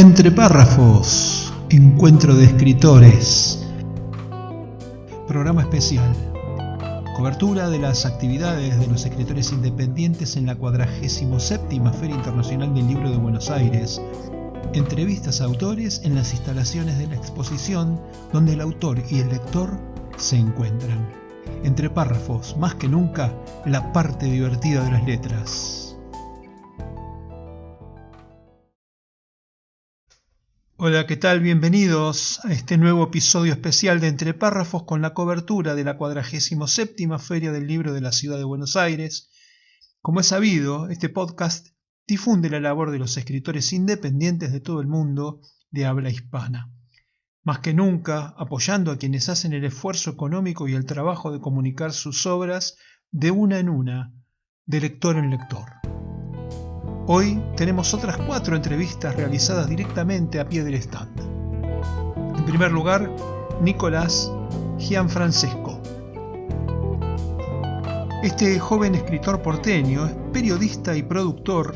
Entre párrafos, encuentro de escritores. Programa especial. Cobertura de las actividades de los escritores independientes en la 47ª Feria Internacional del Libro de Buenos Aires. Entrevistas a autores en las instalaciones de la exposición donde el autor y el lector se encuentran. Entre párrafos, más que nunca, la parte divertida de las letras. Hola, ¿qué tal? Bienvenidos a este nuevo episodio especial de Entre Párrafos con la cobertura de la 47ª Feria del Libro de la Ciudad de Buenos Aires. Como es sabido, este podcast difunde la labor de los escritores independientes de todo el mundo de habla hispana. Más que nunca, apoyando a quienes hacen el esfuerzo económico y el trabajo de comunicar sus obras de una en una, de lector en lector. Hoy tenemos otras 4 entrevistas realizadas directamente a pie del stand. En primer lugar, Nicolás Gianfrancesco. Este joven escritor porteño es periodista y productor,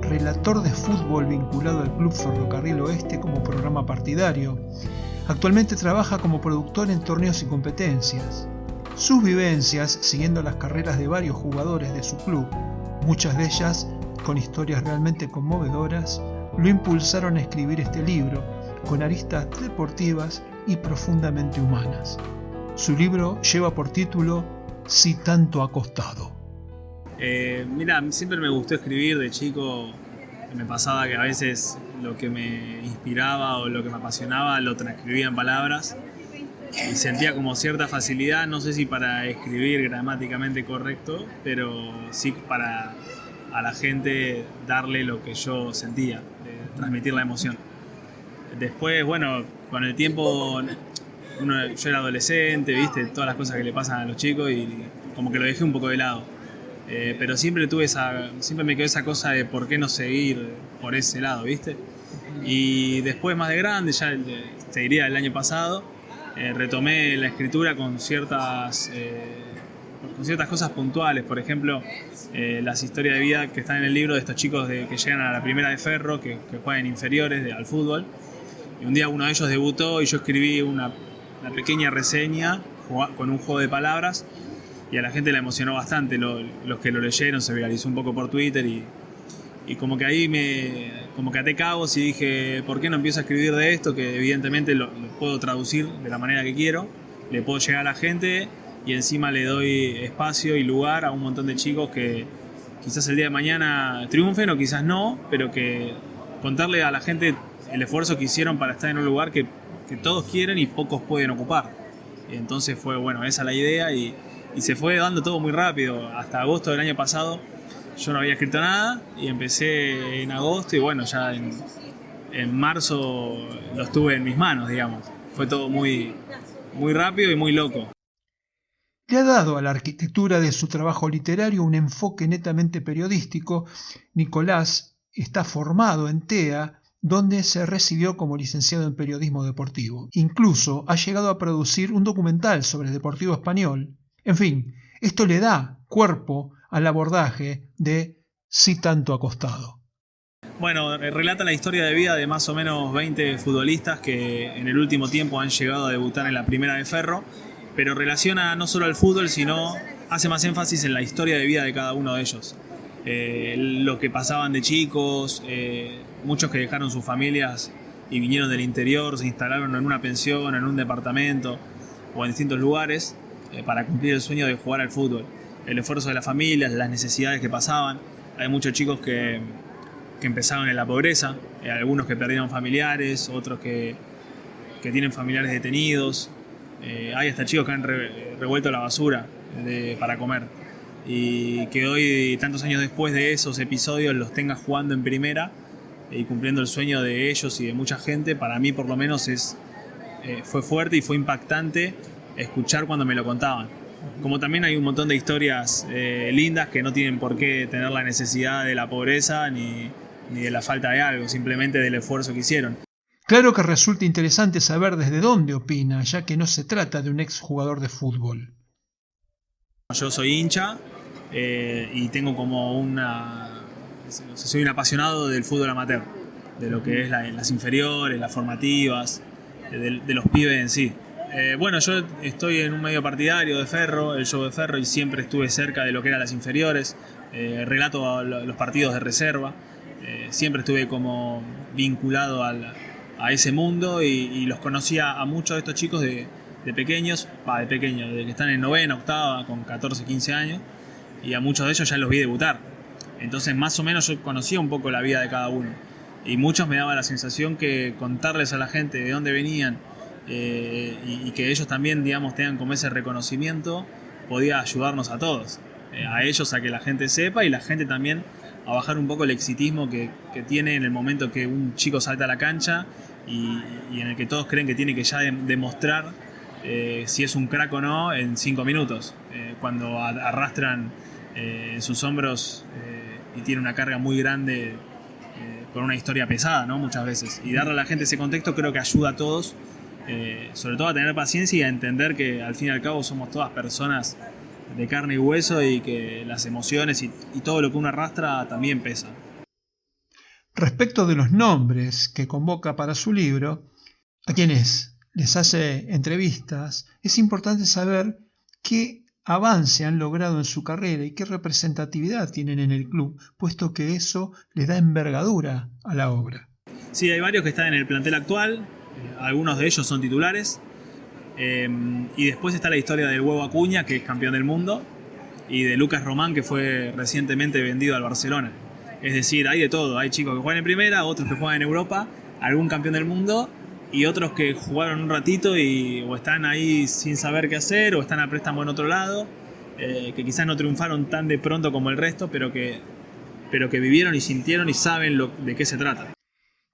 relator de fútbol vinculado al Club Ferrocarril Oeste como programa partidario. Actualmente trabaja como productor en torneos y competencias. Sus vivencias, siguiendo las carreras de varios jugadores de su club, muchas de ellas con historias realmente conmovedoras, lo impulsaron a escribir este libro, con aristas deportivas y profundamente humanas. Su libro lleva por título Si tanto ha costado. Mira, siempre me gustó escribir de chico. Me pasaba que a veces lo que me inspiraba o lo que me apasionaba lo transcribía en palabras y sentía como cierta facilidad, no sé si para escribir gramáticamente correcto, pero sí para a la gente darle lo que yo sentía, transmitir la emoción. Después, bueno, con el tiempo yo era adolescente, viste, todas las cosas que le pasan a los chicos y como que lo dejé un poco de lado. Pero siempre me quedó esa cosa de por qué no seguir por ese lado, viste. Y después más de grande, ya te diría el año pasado, retomé la escritura con ciertas cosas puntuales. Por ejemplo, las historias de vida que están en el libro de estos chicos que llegan a la primera de Ferro, que juegan inferiores al fútbol. Y un día uno de ellos debutó y yo escribí una pequeña reseña con un juego de palabras y a la gente la emocionó bastante. Los que lo leyeron, se viralizó un poco por Twitter y como que ahí como que até cabos y dije, ¿por qué no empiezo a escribir de esto? Que evidentemente lo puedo traducir de la manera que quiero, le puedo llegar a la gente y encima le doy espacio y lugar a un montón de chicos que quizás el día de mañana triunfen o quizás no, pero que contarle a la gente el esfuerzo que hicieron para estar en un lugar que todos quieren y pocos pueden ocupar. Entonces fue, bueno, esa la idea y se fue dando todo muy rápido. Hasta agosto del año pasado yo no había escrito nada y empecé en agosto y bueno, ya en marzo lo tuve en mis manos, digamos. Fue todo muy, muy rápido y muy loco. Le ha dado a la arquitectura de su trabajo literario un enfoque netamente periodístico. Nicolás está formado en TEA, donde se recibió como licenciado en periodismo deportivo. Incluso ha llegado a producir un documental sobre el Deportivo Español. En fin, esto le da cuerpo al abordaje de Si tanto ha costado. Bueno, relata la historia de vida de más o menos 20 futbolistas que en el último tiempo han llegado a debutar en la primera de Ferro, pero relaciona no solo al fútbol, sino hace más énfasis en la historia de vida de cada uno de ellos. Lo que pasaban de chicos, muchos que dejaron sus familias y vinieron del interior, se instalaron en una pensión, en un departamento o en distintos lugares para cumplir el sueño de jugar al fútbol. El esfuerzo de las familias, las necesidades que pasaban. Hay muchos chicos que empezaron en la pobreza, algunos que perdieron familiares, otros que tienen familiares detenidos. Hay hasta chicos que han revuelto la basura para comer y que hoy, tantos años después de esos episodios, los tenga jugando en primera y cumpliendo el sueño de ellos y de mucha gente. Para mí por lo menos fue fuerte y fue impactante escuchar cuando me lo contaban. Como también hay un montón de historias lindas que no tienen por qué tener la necesidad de la pobreza ni de la falta de algo, simplemente del esfuerzo que hicieron. Claro que resulta interesante saber desde dónde opina, ya que no se trata de un exjugador de fútbol. Yo soy hincha y tengo como soy un apasionado del fútbol amateur. lo que es las inferiores, las formativas, de los pibes en sí. Bueno, yo estoy en un medio partidario de Ferro, el show de Ferro, y siempre estuve cerca de lo que eran las inferiores, relato los partidos de reserva, siempre estuve como vinculado a ese mundo y los conocía a muchos de estos chicos de pequeños, de que están en novena, octava, con 14, 15 años, y a muchos de ellos ya los vi debutar. Entonces más o menos yo conocía un poco la vida de cada uno, y muchos me daba la sensación que contarles a la gente de dónde venían, y que ellos también, digamos, tengan como ese reconocimiento, podía ayudarnos a todos, a ellos a que la gente sepa, y la gente también a bajar un poco el exitismo que tiene en el momento que un chico salta a la cancha y en el que todos creen que tiene que ya demostrar si es un crack o no en 5 minutos, cuando arrastran en sus hombros y tiene una carga muy grande, con una historia pesada, ¿no? Muchas veces, y darle a la gente ese contexto creo que ayuda a todos, sobre todo a tener paciencia y a entender que al fin y al cabo somos todas personas de carne y hueso, y que las emociones y todo lo que uno arrastra también pesa. Respecto de los nombres que convoca para su libro, a quienes les hace entrevistas, es importante saber qué avance han logrado en su carrera y qué representatividad tienen en el club, puesto que eso le da envergadura a la obra. Sí, hay varios que están en el plantel actual, algunos de ellos son titulares, y después está la historia del Huevo Acuña, que es campeón del mundo, y de Lucas Román, que fue recientemente vendido al Barcelona. Es decir, hay de todo, hay chicos que juegan en primera, otros que juegan en Europa, algún campeón del mundo, y otros que jugaron un ratito o están ahí sin saber qué hacer, o están a préstamo en otro lado, que quizás no triunfaron tan de pronto como el resto, pero que vivieron y sintieron y saben de qué se trata.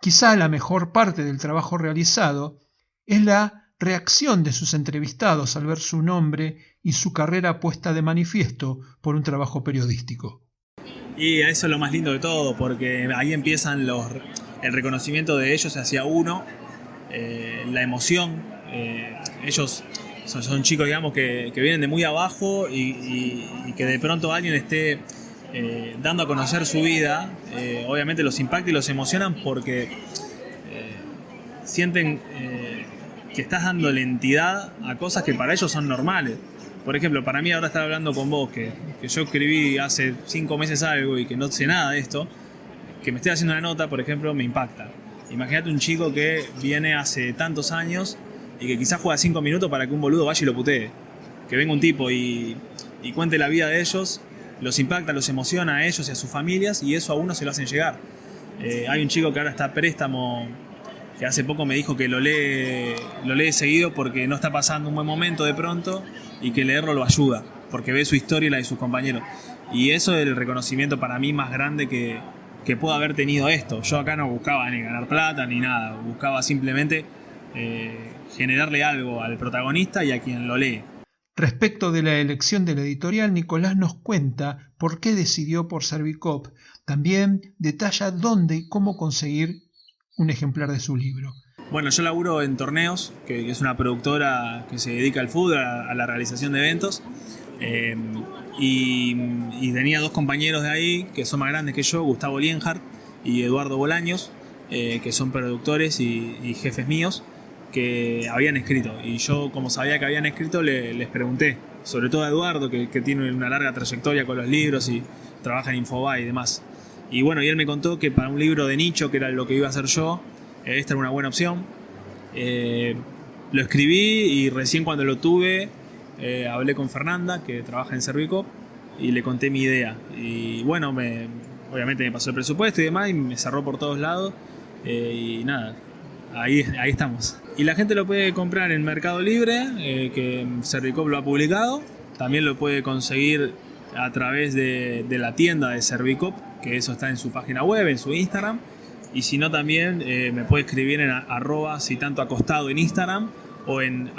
Quizá la mejor parte del trabajo realizado es la reacción de sus entrevistados al ver su nombre y su carrera puesta de manifiesto por un trabajo periodístico. Y eso es lo más lindo de todo, porque ahí empiezan el reconocimiento de ellos hacia uno, la emoción. Ellos son chicos, digamos, que vienen de muy abajo y que de pronto alguien esté dando a conocer su vida, obviamente los impacta y los emocionan, porque sienten que estás dándole entidad a cosas que para ellos son normales. Por ejemplo, para mí ahora estar hablando con vos, que yo escribí hace 5 meses algo y que no sé nada de esto, que me esté haciendo una nota, por ejemplo, me impacta. Imagínate un chico que viene hace tantos años y que quizás juega 5 minutos para que un boludo vaya y lo putee. Que venga un tipo y cuente la vida de ellos, los impacta, los emociona a ellos y a sus familias, y eso a uno se lo hacen llegar. Hay un chico que ahora está a préstamo, que hace poco me dijo que lo lee seguido porque no está pasando un buen momento de pronto, y que leerlo lo ayuda, porque ve su historia y la de sus compañeros. Y eso es el reconocimiento para mí más grande que puedo haber tenido esto. Yo acá no buscaba ni ganar plata ni nada, buscaba simplemente generarle algo al protagonista y a quien lo lee. Respecto de la elección de la editorial, Nicolás nos cuenta por qué decidió por Servicop. También detalla dónde y cómo conseguir un ejemplar de su libro. Bueno, yo laburo en Torneos, que es una productora que se dedica al fútbol, a la realización de eventos. Y tenía 2 compañeros de ahí que son más grandes que yo, Gustavo Lienhardt y Eduardo Bolaños, que son productores y jefes míos, que habían escrito. Y yo, como sabía que habían escrito, les pregunté, sobre todo a Eduardo, que tiene una larga trayectoria con los libros y trabaja en Infobae y demás. Y bueno, y él me contó que para un libro de nicho, que era lo que iba a hacer yo, esta era una buena opción. Lo escribí y recién cuando lo tuve, hablé con Fernanda, que trabaja en Servicop, y le conté mi idea. Y bueno, obviamente me pasó el presupuesto y demás, y me cerró por todos lados. Y nada, ahí estamos. Y la gente lo puede comprar en Mercado Libre, que Servicop lo ha publicado. También lo puede conseguir a través de la tienda de Servicop, que eso está en su página web, en su Instagram. Y si no, también me puede escribir en @sitantoacostado en Instagram, o en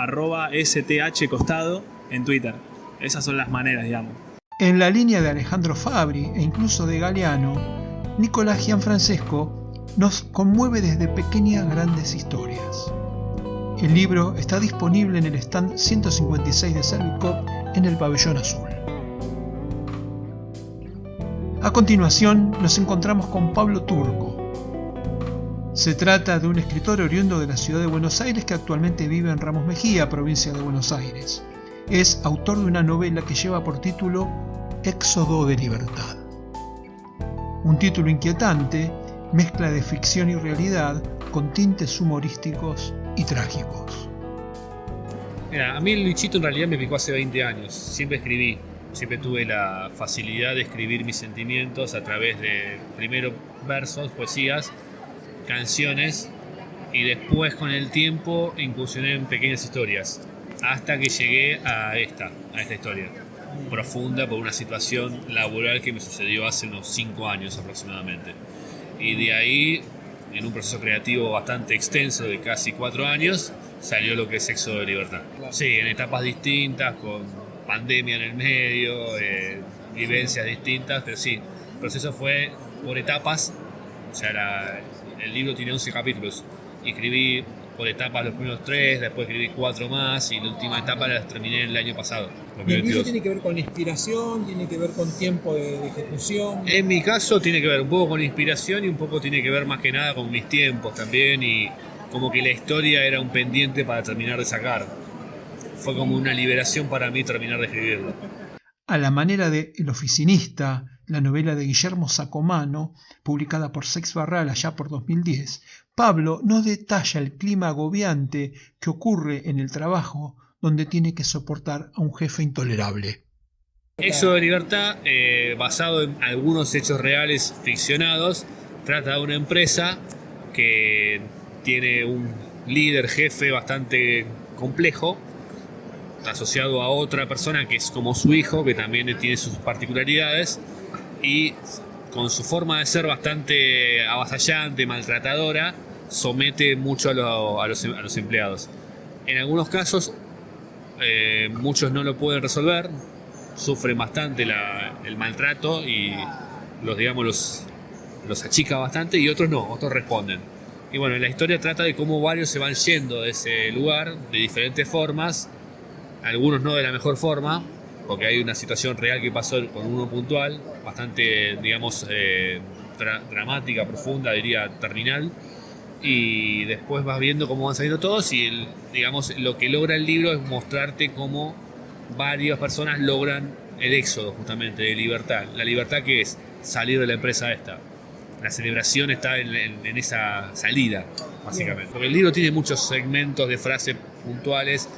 @sthcostado en Twitter. Esas son las maneras, digamos. En la línea de Alejandro Fabri e incluso de Galeano, Nicolás Gianfrancesco nos conmueve desde pequeñas grandes historias. El libro está disponible en el stand 156 de Servicop en el Pabellón Azul. A continuación nos encontramos con Pablo Turco. Se trata de un escritor oriundo de la ciudad de Buenos Aires que actualmente vive en Ramos Mejía, provincia de Buenos Aires. Es autor de una novela que lleva por título Éxodo de Libertad. Un título inquietante, mezcla de ficción y realidad con tintes humorísticos y trágicos. Mira, a mí el bichito en realidad me picó hace 20 años. Siempre escribí, siempre tuve la facilidad de escribir mis sentimientos a través de, primero, versos, poesías, canciones, y después con el tiempo incursioné en pequeñas historias, hasta que llegué a esta historia profunda por una situación laboral que me sucedió hace unos 5 años aproximadamente. Y de ahí, en un proceso creativo bastante extenso de casi 4 años, salió lo que es Éxodo de Libertad. Sí, en etapas distintas, con pandemia en el medio, vivencias distintas, pero sí, el proceso fue por etapas. O sea, el libro tiene 11 capítulos y escribí por etapas los primeros 3, después escribí 4 más y la última etapa la terminé el año pasado. ¿Y el libro tiene que ver con la inspiración, tiene que ver con tiempo de ejecución? En mi caso tiene que ver un poco con la inspiración y un poco tiene que ver más que nada con mis tiempos también, y como que la historia era un pendiente para terminar de sacar. Fue como una liberación para mí terminar de escribirlo. A la manera de El oficinista, la novela de Guillermo Sacomano, publicada por Sex Barral allá por 2010, Pablo nos detalla el clima agobiante que ocurre en el trabajo donde tiene que soportar a un jefe intolerable. Éxodo de Libertad, basado en algunos hechos reales ficcionados, trata de una empresa que tiene un líder jefe bastante complejo, asociado a otra persona que es como su hijo, que también tiene sus particularidades, y con su forma de ser bastante avasallante, maltratadora, somete mucho a los empleados. En algunos casos, muchos no lo pueden resolver, sufren bastante el maltrato y los achica bastante, y otros no, otros responden. Y bueno, la historia trata de cómo varios se van yendo de ese lugar de diferentes formas, algunos no de la mejor forma, porque hay una situación real que pasó con uno puntual, bastante, digamos, dramática, profunda, diría terminal, y después vas viendo cómo van saliendo todos, y digamos, lo que logra el libro es mostrarte cómo varias personas logran el éxodo justamente de libertad. La libertad que es salir de la empresa esta. La celebración está en esa salida, básicamente. Porque el libro tiene muchos segmentos de frases puntuales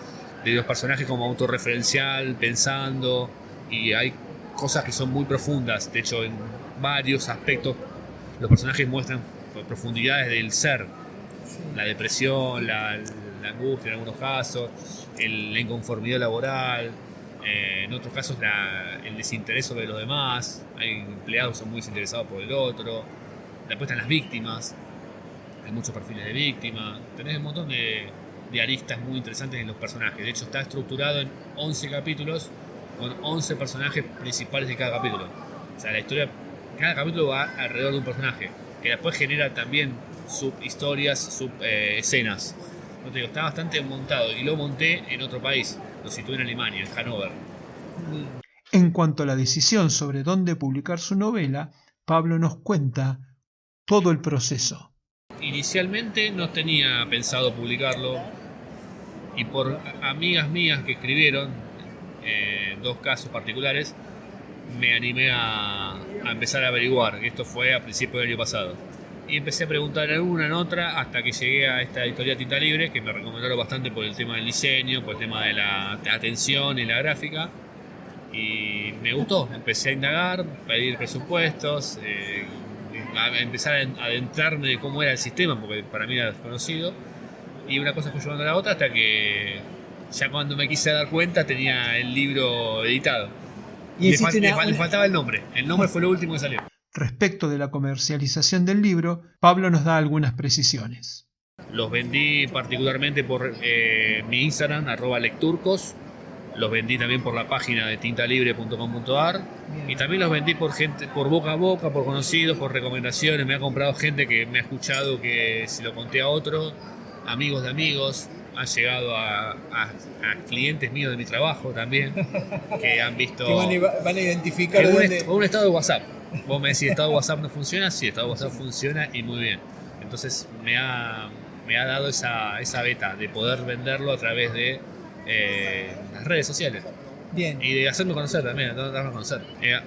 de los personajes como autorreferencial, pensando, y hay cosas que son muy profundas. De hecho, en varios aspectos los personajes muestran profundidades del ser, la depresión, la angustia en algunos casos, la inconformidad laboral, en otros casos el desinterés sobre los demás. Hay empleados que son muy desinteresados por el otro. Después están las víctimas, hay muchos perfiles de víctima, tenés un montón de aristas muy interesantes en los personajes. De hecho, está estructurado en 11 capítulos con 11 personajes principales de cada capítulo. O sea, la historia, cada capítulo va alrededor de un personaje, que después genera también subhistorias, subescenas. No te digo, está bastante montado, y lo monté en otro país, lo situé en Alemania, en Hannover. En cuanto a la decisión sobre dónde publicar su novela, Pablo nos cuenta todo el proceso. Inicialmente no tenía pensado publicarlo, y por amigas mías que escribieron, dos casos particulares, me animé a empezar a averiguar. Esto fue a principios del año pasado. Y empecé a preguntar en una, en otra, hasta que llegué a esta editorial Tinta Libre, que me recomendaron bastante por el tema del diseño, por el tema de la atención y la gráfica. Y me gustó. Empecé a indagar, pedir presupuestos, a empezar a adentrarme de cómo era el sistema, porque para mí era desconocido. Y una cosa fue llevando a la otra, hasta que ya cuando me quise dar cuenta tenía el libro editado. Y le faltaba el nombre. El nombre fue lo último que salió. Respecto de la comercialización del libro, Pablo nos da algunas precisiones. Los vendí particularmente por mi Instagram, @lecturcos. Los vendí también por la página de tintalibre.com.ar. Y también los vendí por gente, por boca a boca, por conocidos, por recomendaciones. Me ha comprado gente que me ha escuchado, que si lo conté a otro, amigos de amigos. Han llegado a clientes míos de mi trabajo también, que han visto... Que van a identificar de dónde... Un estado de WhatsApp. Vos me decís, ¿estado de WhatsApp no funciona? Sí, estado de WhatsApp funciona, y muy bien. Entonces me ha dado esa beta de poder venderlo a través de las redes sociales. Bien. Y de hacerme conocer también, de darme a conocer.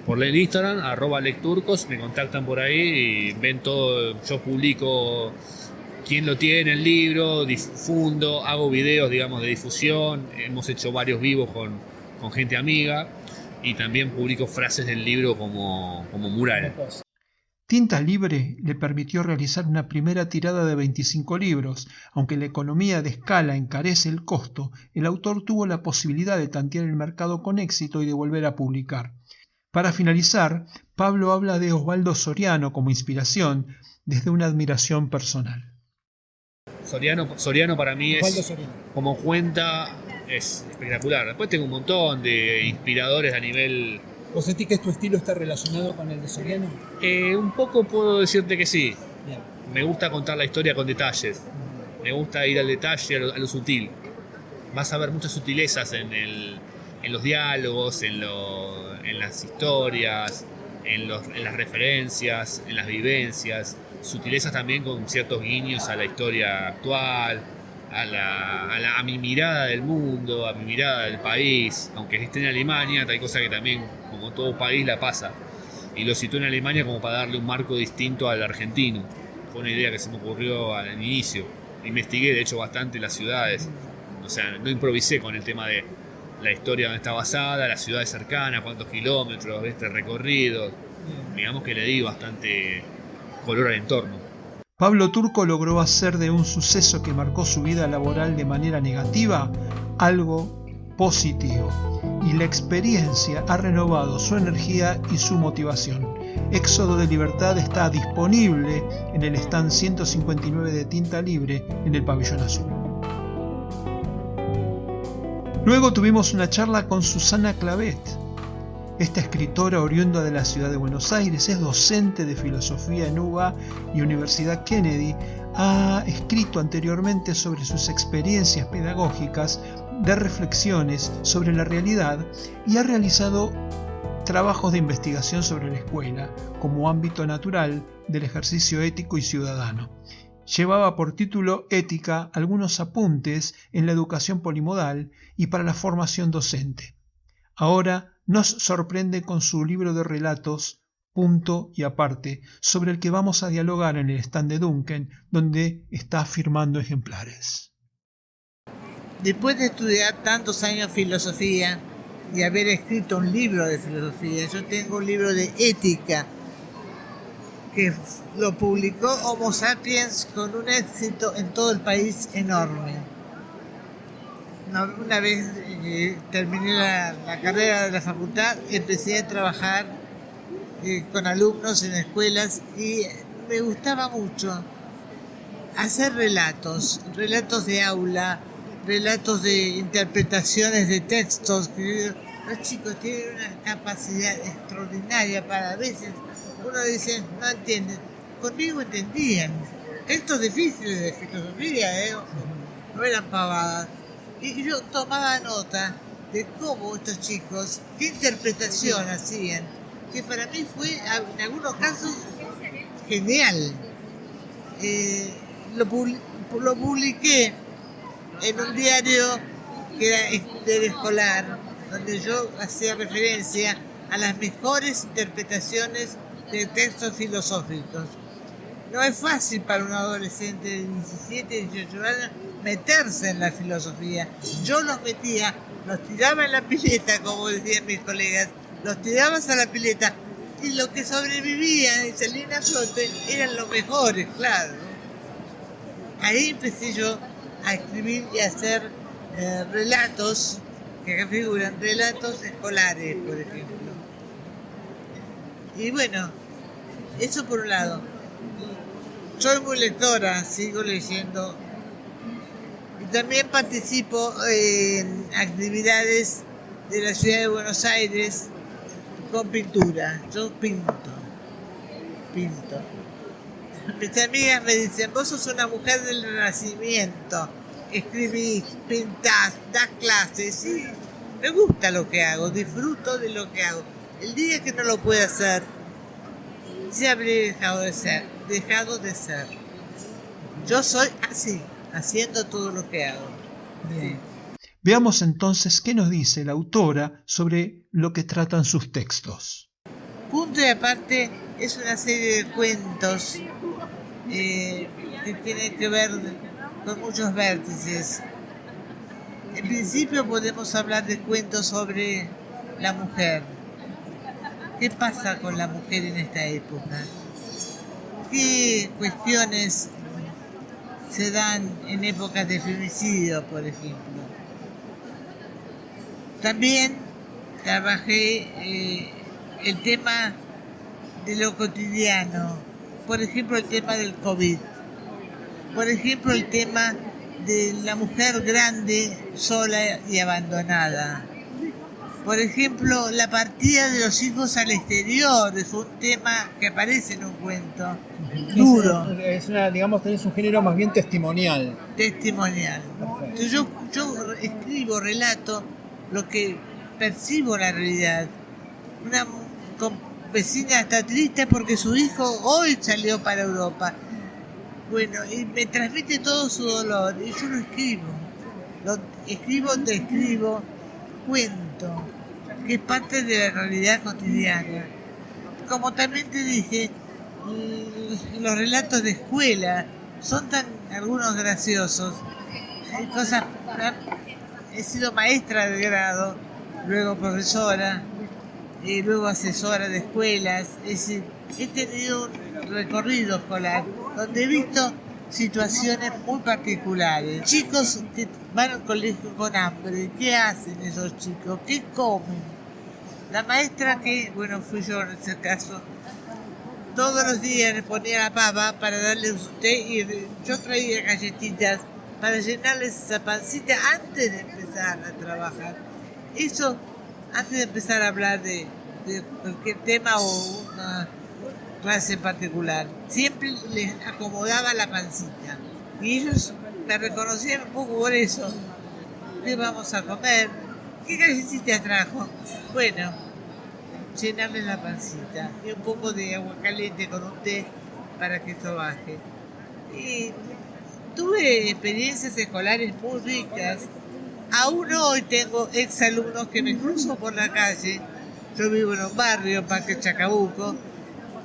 Por el Instagram, @lecturcos, me contactan por ahí y ven todo. Yo publico quién lo tiene el libro, difundo, hago videos, digamos, de difusión. Hemos hecho varios vivos con gente amiga y también publico frases del libro como mural. Tinta Libre le permitió realizar una primera tirada de 25 libros. Aunque la economía de escala encarece el costo, el autor tuvo la posibilidad de tantear el mercado con éxito y de volver a publicar. Para finalizar, Pablo habla de Osvaldo Soriano como inspiración desde una admiración personal. Soriano para mí Osvaldo es, Soriano. como cuenta, es espectacular. Después tengo un montón de inspiradores a nivel... ¿Vos sentís que tu estilo está relacionado con el de Soriano? Un poco puedo decirte que sí. Bien. Me gusta contar la historia con detalles. Me gusta ir al detalle, a lo sutil. Vas a ver muchas sutilezas en los diálogos, en las historias, en las referencias, en las vivencias. Sutilezas también con ciertos guiños a la historia actual, a mi mirada del mundo, a mi mirada del país. Aunque esté en Alemania, hay cosas que también, como todo país, la pasa. Y lo situé en Alemania como para darle un marco distinto al argentino. Fue una idea que se me ocurrió al inicio. Investigué, de hecho, bastante las ciudades. O sea, no improvisé con el tema de la historia donde está basada, las ciudades cercanas, cuántos kilómetros, recorridos. Digamos que le di bastante color al entorno. Pablo Turco logró hacer de un suceso que marcó su vida laboral de manera negativa algo positivo, y la experiencia ha renovado su energía y su motivación. Éxodo de Libertad está disponible en el stand 159 de Tinta Libre en el Pabellón Azul. Luego tuvimos una charla con Susana Clavet. Esta escritora oriunda de la ciudad de Buenos Aires es docente de filosofía en UBA y Universidad Kennedy. Ha escrito anteriormente sobre sus experiencias pedagógicas, de reflexiones sobre la realidad, y ha realizado trabajos de investigación sobre la escuela como ámbito natural del ejercicio ético y ciudadano. Llevaba por título Ética, algunos apuntes en la educación polimodal y para la formación docente. Ahora nos sorprende con su libro de relatos, Punto y Aparte, sobre el que vamos a dialogar en el stand de Duncan, donde está firmando ejemplares. Después de estudiar tantos años filosofía y haber escrito un libro de filosofía, yo tengo un libro de ética que lo publicó Homo Sapiens con un éxito en todo el país enorme. Una vez terminé la carrera de la facultad, empecé a trabajar con alumnos en escuelas y me gustaba mucho hacer relatos de aula, relatos de interpretaciones de textos. Los chicos tienen una capacidad extraordinaria para, a veces uno dice, no entienden. Conmigo entendían. Textos difíciles de filosofía, no eran pavadas. Y yo tomaba nota de cómo estos chicos, qué interpretación hacían, que para mí fue, en algunos casos, genial. Lo publiqué en un diario que era del escolar, donde yo hacía referencia a las mejores interpretaciones de textos filosóficos. No es fácil para un adolescente de 17, 18 años meterse en la filosofía. Yo los metía, los tiraba en la pileta, como decían mis colegas, los tirabas a la pileta y los que sobrevivían y salían a flote eran los mejores, claro. Ahí empecé yo a escribir y a hacer relatos, que acá figuran relatos escolares, por ejemplo. Y bueno, eso por un lado. Soy muy lectora, sigo leyendo. Y también participo en actividades de la ciudad de Buenos Aires con pintura. Yo pinto. Mis amigas me dicen, vos sos una mujer del Renacimiento. Escribís, pintás, das clases. Y me gusta lo que hago, disfruto de lo que hago. El día que no lo pueda hacer, ya habré dejado de ser. Yo soy así, haciendo todo lo que hago. Bien. Veamos entonces qué nos dice la autora sobre lo que tratan sus textos. Punto y aparte es una serie de cuentos que tienen que ver con muchos vértices. En principio podemos hablar de cuentos sobre la mujer. ¿Qué pasa con la mujer en esta época? ¿Qué cuestiones se dan en épocas de femicidio, por ejemplo? También trabajé el tema de lo cotidiano, por ejemplo el tema del COVID, por ejemplo el tema de la mujer grande, sola y abandonada. Por ejemplo, la partida de los hijos al exterior es un tema que aparece en un cuento duro, Es una, digamos, tenés un género más bien testimonial. testimonial. Perfecto. Entonces yo escribo, relato lo que percibo la realidad. Una vecina está triste porque su hijo hoy salió para Europa. Bueno, y me transmite todo su dolor y yo lo escribo. Describo, cuento, que es parte de la realidad cotidiana. Como también te dije, los relatos de escuela son algunos graciosos. Hay cosas, he sido maestra de grado, luego profesora, y luego asesora de escuelas. Es decir, he tenido un recorrido escolar donde he visto situaciones muy particulares. Chicos que van al colegio con hambre, ¿qué hacen esos chicos? ¿Qué comen? La maestra que, bueno, fui yo en ese caso, todos los días le ponía la pava para darle un té y yo traía galletitas para llenarles esa pancita antes de empezar a trabajar. Eso, antes de empezar a hablar de cualquier tema o una clase en particular, siempre les acomodaba la pancita y ellos me reconocían un poco por eso. ¿Qué vamos a comer? ¿Qué galletita trajo? Bueno, llenarle la pancita y un poco de agua caliente con un té para que esto baje. Y tuve experiencias escolares muy ricas. Aún hoy tengo exalumnos que me cruzo por la calle. Yo vivo en un barrio, Parque Chacabuco,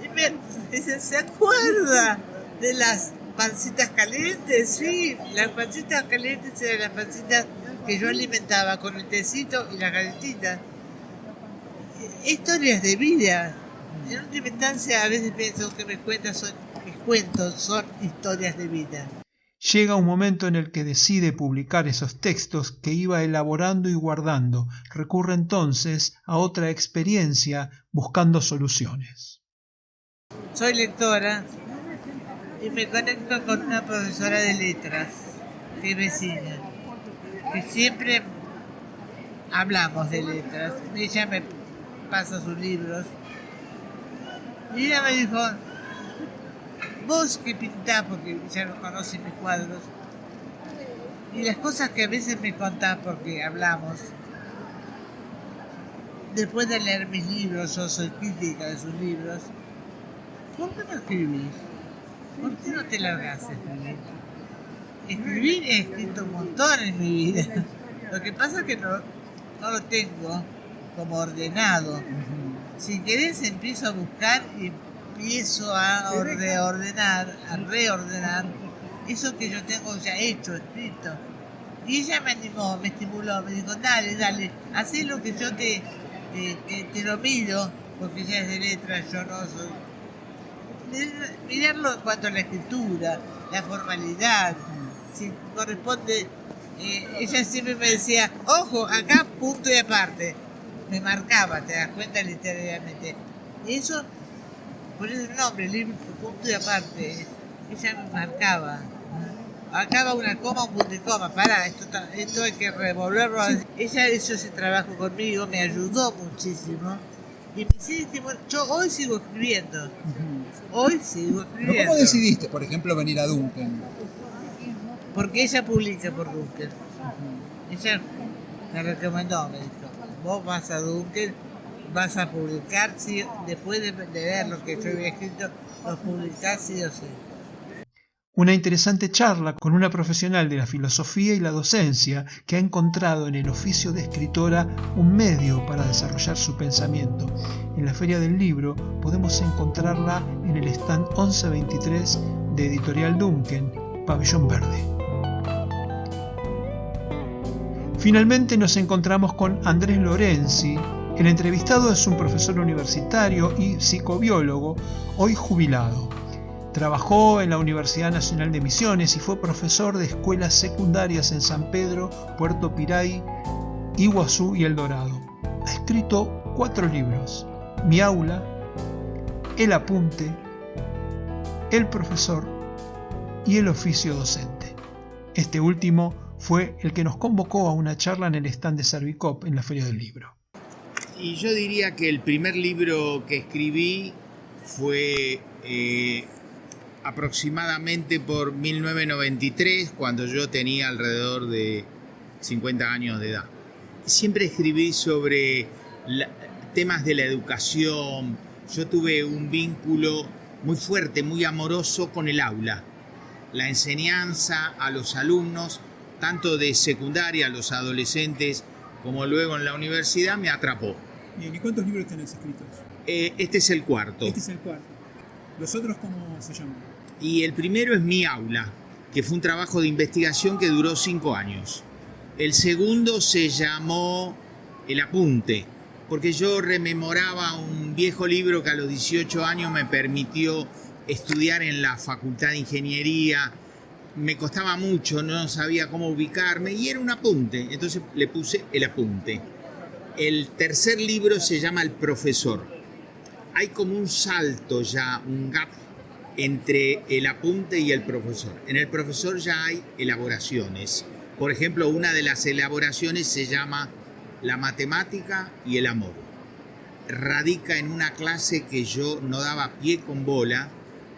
y me dicen, ¿se acuerda de las pancitas calientes? Sí, las pancitas calientes eran las pancitas que yo alimentaba con el tecito y las galletitas. Historias de vida. En última instancia, a veces pienso que mis cuentos son historias de vida. Llega un momento en el que decide publicar esos textos que iba elaborando y guardando. Recurre entonces a otra experiencia buscando soluciones. Soy lectora y me conecto con una profesora de letras, que es vecina, que siempre hablamos de letras. Ella me pasa sus libros y ella me dijo, vos que pintás, porque ya no conoce mis cuadros, y las cosas que a veces me contás porque hablamos, después de leer mis libros, yo soy crítica de sus libros, ¿por qué no escribís? ¿Por qué no te largás a escribir? Escribir he escrito un montón en mi vida. Lo que pasa es que no lo tengo como ordenado. Si querés empiezo a buscar y empiezo a reordenar eso que yo tengo ya hecho, escrito. Y ella me animó, me estimuló, me dijo, dale, hacé lo que yo te lo mido, porque ella es de letras, yo no soy. Mirarlo en cuanto a la escritura, la formalidad, si corresponde. Ella siempre me decía, ojo, acá punto y aparte. Me marcaba, te das cuenta literalmente. Y eso, por eso el nombre, punto y aparte. Ella me marcaba. Acá va una coma, un punto y coma. Pará, esto hay que revolverlo. Ella hizo ese trabajo conmigo, me ayudó muchísimo. Y me sigue estimulando. Yo hoy sigo escribiendo. ¿Pero cómo decidiste, por ejemplo, venir a Duncan? Porque ella publica por Duncan. Ella me recomendó, me dijo, vos vas a Duncan, vas a publicar, sí, después de ver lo que yo había escrito, lo publicás sí o sí. Una interesante charla con una profesional de la filosofía y la docencia que ha encontrado en el oficio de escritora un medio para desarrollar su pensamiento. En la Feria del Libro podemos encontrarla en el stand 1123 de Editorial Duncan, Pabellón Verde. Finalmente nos encontramos con Andrés Lorenzi. El entrevistado es un profesor universitario y psicobiólogo, hoy jubilado. Trabajó en la Universidad Nacional de Misiones y fue profesor de escuelas secundarias en San Pedro, Puerto Piray, Iguazú y El Dorado. Ha escrito 4 libros: Mi aula, El apunte, El profesor y El oficio docente. Este último fue el que nos convocó a una charla en el stand de Servicop en la Feria del Libro. Y yo diría que el primer libro que escribí fue aproximadamente por 1993, cuando yo tenía alrededor de 50 años de edad. Siempre escribí sobre temas de la educación. Yo tuve un vínculo muy fuerte, muy amoroso con el aula. La enseñanza a los alumnos, tanto de secundaria, a los adolescentes, como luego en la universidad, me atrapó. Bien, ¿y cuántos libros tenés escritos? Este es el cuarto. Este es el cuarto. ¿Los otros cómo se llaman? Y el primero es Mi aula, que fue un trabajo de investigación que duró 5 años. El segundo se llamó El apunte, porque yo rememoraba un viejo libro que a los 18 años me permitió estudiar en la Facultad de Ingeniería. Me costaba mucho, no sabía cómo ubicarme y era un apunte, entonces le puse El apunte. El tercer libro se llama El profesor. Hay como un salto ya, un gap entre el apunte y el profesor. En el profesor ya hay elaboraciones. Por ejemplo, una de las elaboraciones se llama La matemática y el amor. Radica en una clase que yo no daba pie con bola.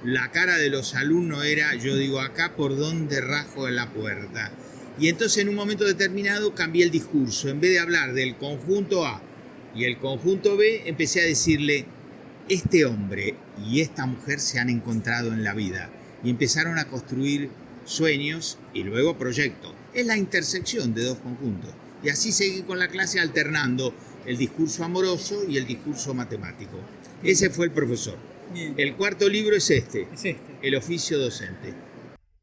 La cara de los alumnos era, yo digo, acá por donde rajo la puerta. Y entonces en un momento determinado cambié el discurso. En vez de hablar del conjunto A y el conjunto B, empecé a decirle: este hombre y esta mujer se han encontrado en la vida y empezaron a construir sueños y luego proyectos. Es la intersección de dos conjuntos. Y así seguí con la clase alternando el discurso amoroso y el discurso matemático. Ese fue el profesor. Bien. El cuarto libro es este, Es este. El oficio docente.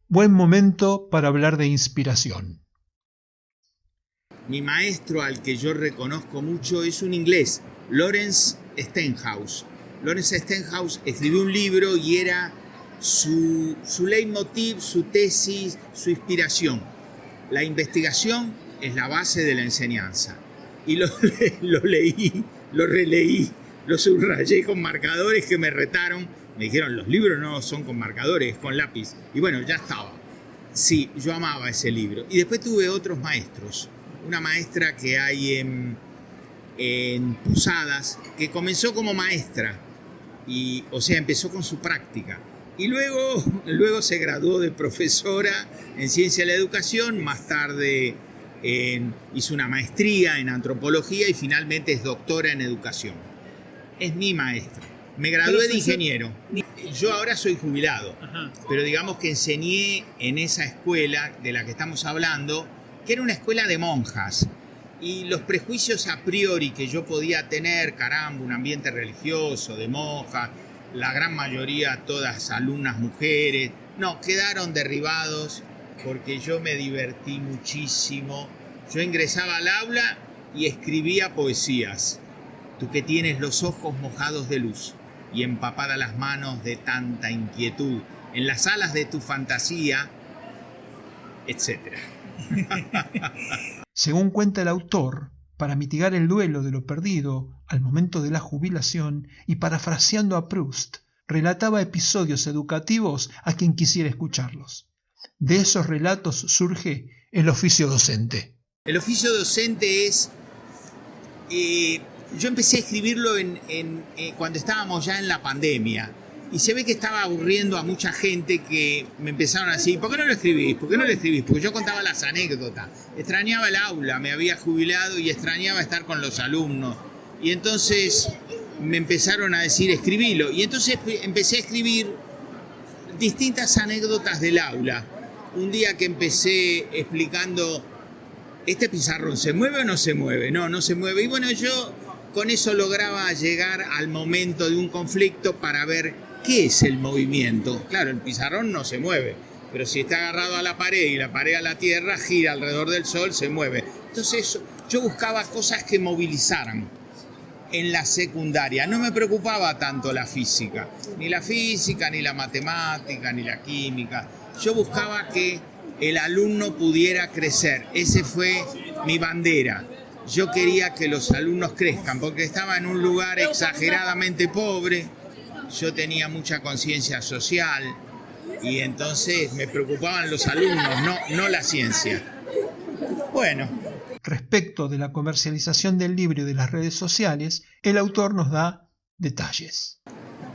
Buen momento para hablar de inspiración. Mi maestro, al que yo reconozco mucho, es un inglés, Lawrence Stenhouse. Lawrence Stenhouse escribió un libro y era su leitmotiv, su tesis, su inspiración. La investigación es la base de la enseñanza. Y lo leí, lo releí, lo subrayé con marcadores que me retaron. Me dijeron: los libros no son con marcadores, es con lápiz. Y bueno, ya estaba. Sí, yo amaba ese libro. Y después tuve otros maestros. Una maestra que hay en Posadas, que comenzó como maestra. O sea, empezó con su práctica. Y luego se graduó de profesora en Ciencia de la Educación. Más tarde hizo una maestría en Antropología y finalmente es doctora en Educación. Es mi maestra. Me gradué de ingeniero. Yo ahora soy jubilado. Ajá. Pero digamos que enseñé en esa escuela de la que estamos hablando, que era una escuela de monjas. Y los prejuicios a priori que yo podía tener, caramba, un ambiente religioso, de monjas, la gran mayoría todas alumnas mujeres, no, quedaron derribados porque yo me divertí muchísimo. Yo ingresaba al aula y escribía poesías. Tú que tienes los ojos mojados de luz y empapadas las manos de tanta inquietud, en las alas de tu fantasía, etc. Según cuenta el autor, para mitigar el duelo de lo perdido al momento de la jubilación y parafraseando a Proust, relataba episodios educativos a quien quisiera escucharlos. De esos relatos surge el oficio docente. El oficio docente es... yo empecé a escribirlo cuando estábamos ya en la pandemia. Y se ve que estaba aburriendo a mucha gente, que me empezaron a decir: ¿por qué no lo escribís? ¿Por qué no lo escribís? Porque yo contaba las anécdotas. Extrañaba el aula, me había jubilado y extrañaba estar con los alumnos. Y entonces me empezaron a decir: escribilo. Y entonces empecé a escribir distintas anécdotas del aula. Un día que empecé explicando, ¿este pizarrón se mueve o no se mueve? No, no se mueve. Y bueno, yo con eso lograba llegar al momento de un conflicto para ver qué es el movimiento. Claro, el pizarrón no se mueve, pero si está agarrado a la pared y la pared a la tierra, gira alrededor del sol, se mueve. Entonces yo buscaba cosas que movilizaran. En la secundaria no me preocupaba tanto la física, ni la matemática, ni la química. Yo buscaba que el alumno pudiera crecer. Ese fue mi bandera. Yo quería que los alumnos crezcan, porque estaba en un lugar exageradamente pobre. Yo tenía mucha conciencia social y entonces me preocupaban los alumnos, no la ciencia. Bueno. Respecto de la comercialización del libro y de las redes sociales, el autor nos da detalles.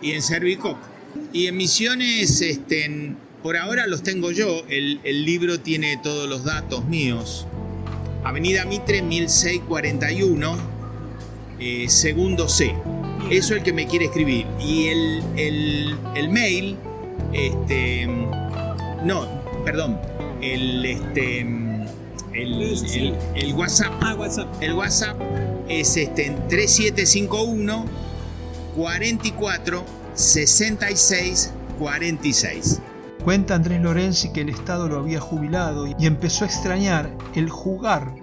Y en Servicop. Y en Misiones, por ahora los tengo yo. El libro tiene todos los datos míos. Avenida Mitre 1641, segundo C. Eso es el que me quiere escribir. Y el mail, el WhatsApp. El WhatsApp es 3751 44 66 46. Cuenta Andrés Lorenzi que el Estado lo había jubilado y empezó a extrañar el jugar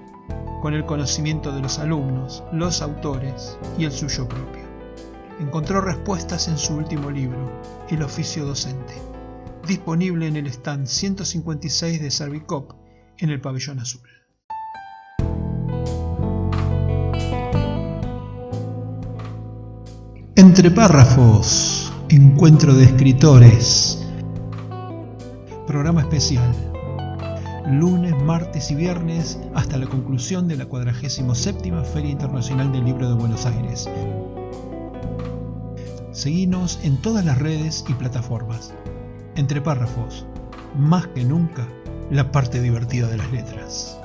con el conocimiento de los alumnos, los autores y el suyo propio. Encontró respuestas en su último libro, El oficio docente, disponible en el stand 156 de Servicop en el Pabellón Azul. Entre párrafos, encuentro de escritores. Programa especial. Lunes, martes y viernes hasta la conclusión de la 47ª Feria Internacional del Libro de Buenos Aires. Seguinos en todas las redes y plataformas. Entre párrafos, más que nunca, la parte divertida de las letras.